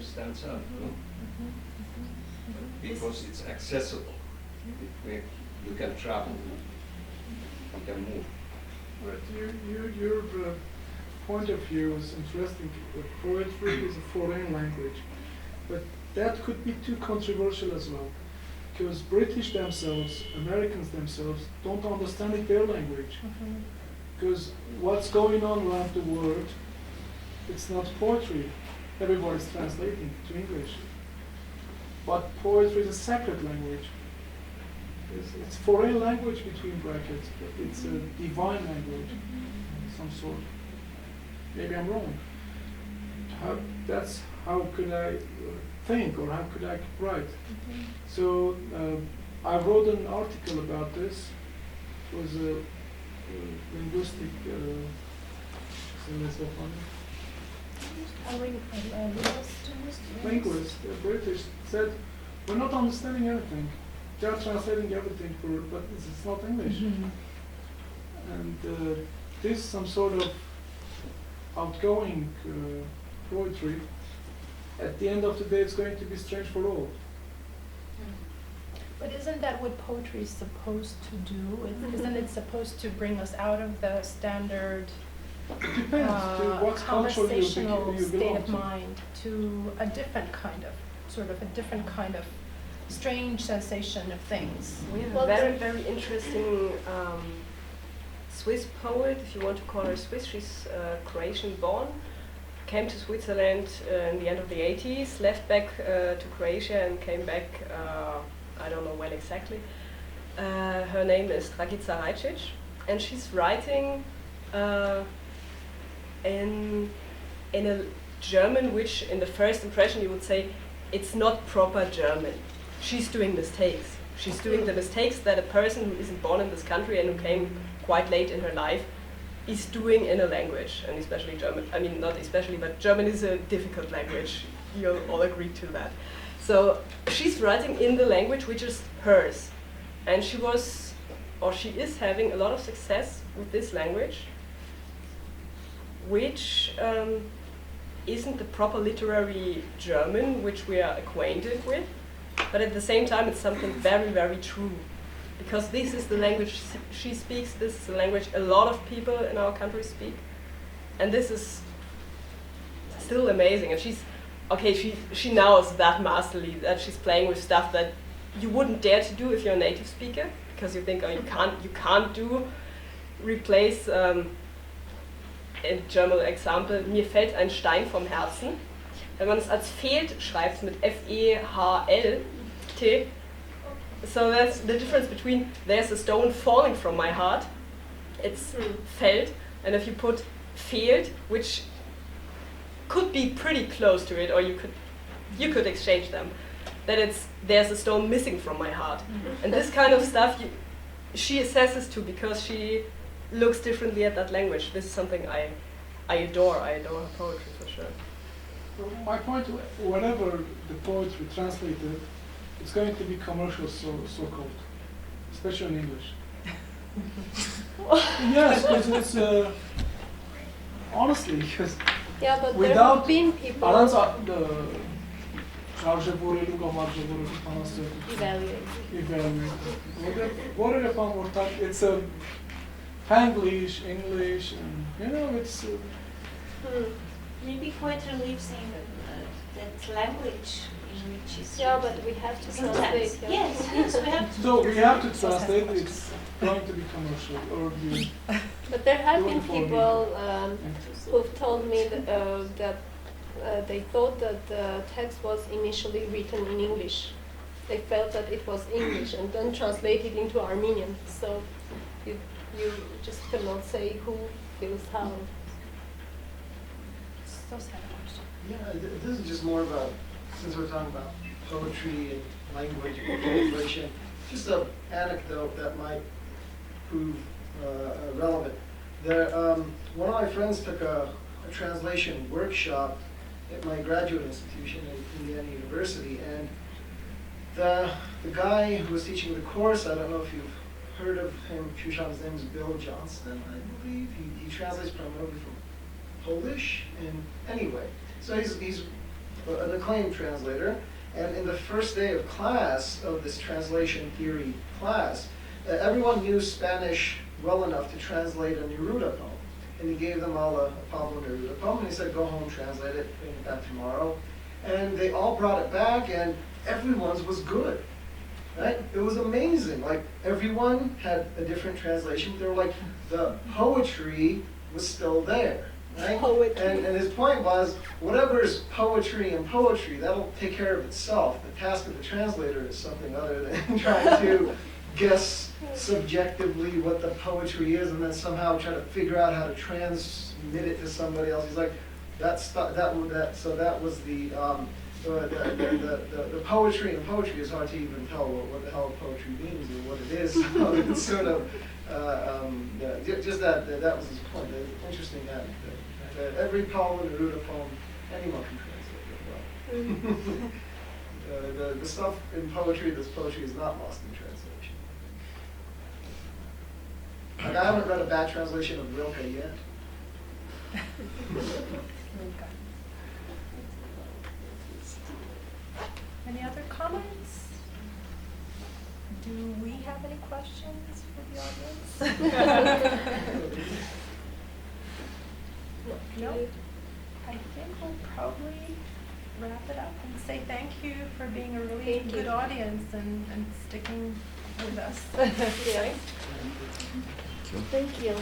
stands out, no? Because it's accessible. You can travel, you can move. But your point of view is interesting. Poetry is a foreign language, but that could be too controversial as well, because British themselves, Americans themselves, don't understand it, their language. Because what's going on around the world, it's not poetry. Everybody's translating to English. But poetry is a sacred language. It's foreign language between brackets, but it's a divine language of some sort. Maybe I'm wrong. How could I think, or how could I write? So I wrote an article about this. It was a linguistic linguist, British, said, we're not understanding anything. They are translating everything but it's not English. And this is some sort of outgoing poetry. At the end of the day, it's going to be strange for all. But isn't that what poetry is supposed to do? Isn't it supposed to bring us out of the standard It depends to what culture conversational you state belong of to. mind to a different kind of, sort of a different kind of strange sensation of things? We have a very, very interesting Swiss poet, if you want to call her Swiss. She's Croatian born, came to Switzerland in the end of the 80s, left back to Croatia and came back, I don't know when exactly. Her name is Dragica Rajcic, and she's writing in a German which in the first impression you would say it's not proper German. She's doing mistakes. She's doing the mistakes that a person who isn't born in this country and who came quite late in her life is doing in a language, and especially German. I mean, not especially, but German is a difficult language. You'll all agree to that. So she's writing in the language which is hers. And she was, or she is having a lot of success with this language, which isn't the proper literary German which we are acquainted with. But at the same time, it's something very, very true. Because this is the language she speaks, this is the language a lot of people in our country speak. And this is still amazing. And she's, okay, she knows that masterly, that she's playing with stuff that you wouldn't dare to do if you're a native speaker, because you think, oh, you can't replace, in German example, mir fällt ein Stein vom Herzen. Wenn man es als fehlt schreibt, mit F-E-H-L-T. So that's the difference between there's a stone falling from my heart, it's fällt, and if you put fehlt, which could be pretty close to it, or you could exchange them, that there's a stone missing from my heart. And this kind of stuff she assesses to because she looks differently at that language. This is something I adore. I adore her poetry for sure. My point, whenever the poetry translated, it's going to be commercial, so-called, especially in English. Yes, because it's honestly, because Yeah, but there without have been people evaluate. It's Panglish, English, and it's. Maybe poetry lives in that language in which is. Yeah, but we have to translate. Sometimes. Yes, we have to. So we have to translate. It's going to be commercial, or the. But there have been Going for people who've told me that they thought that the text was initially written in English. They felt that it was English and then translated into Armenian. So you just cannot say who feels how. So sad. Yeah, this is just more about, since we're talking about poetry and language and translation, just an anecdote that might prove relevant. One of my friends took a translation workshop at my graduate institution at Indiana University, and the guy who was teaching the course, I don't know if you've heard of him, his name is Bill Johnston, I believe. He translates primarily from Polish, and anyway, so he's an acclaimed translator. And in the first day of class, of this translation theory class, everyone knew Spanish well enough to translate a Neruda poem. And he gave them all a Pablo Neruda poem, and he said, go home, translate it, bring it back tomorrow. And they all brought it back, and everyone's was good. Right? It was amazing. Like, everyone had a different translation, but they were like, the poetry was still there. Right? And his point was, whatever is poetry in poetry, that'll take care of itself. The task of the translator is something other than trying to guess subjectively what the poetry is and then somehow try to figure out how to transmit it to somebody else. He's like, so that was the poetry in poetry is hard to even tell what the hell poetry means or what it is. So it's sort of, just that was his point. Interesting that every Pablo Neruda poem, anyone can translate it well. The stuff in poetry, this poetry is not lost in translation. Like, I haven't read a bad translation of Rilke yet. Any other comments? Do we have any questions for the audience? No? I think we'll probably wrap it up and say thank you for being a really good audience and sticking with us. Yeah. Thank you.